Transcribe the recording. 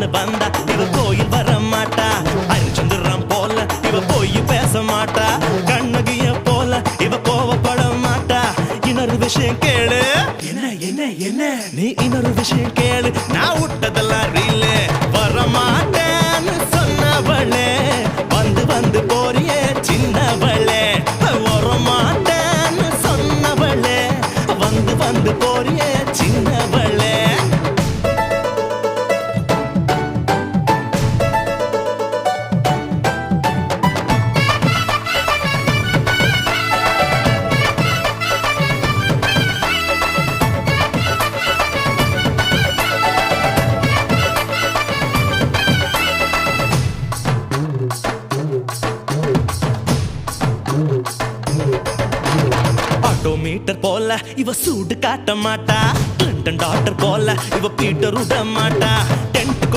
வரலான்னு வந்தா இவ கோயில் வர மாட்டா. அரிச்சந்திரம் போல இவ போய் பேச மாட்டா. கண்ணகிய போல இவ கோவப்பட மாட்டா. இன்னொரு விஷயம் கேளு. என்ன என்ன என்ன நீ இன்னொரு விஷயம் கேளு. நான் விட்டதெல்லாம் ரீல். வர மாட்டேன்னு சொன்னவளே வந்து வந்து போறியே சின்னவளே. வர மாட்டேன்னு சொன்னவளே வந்து வந்து போறியே சின்னவளே. மீட்டர் போல இவ சூடு காட்ட மாட்டா. கிளின்டன் டாக்டர் போல இவ பீட்டர் விட மாட்டா. டென்ட்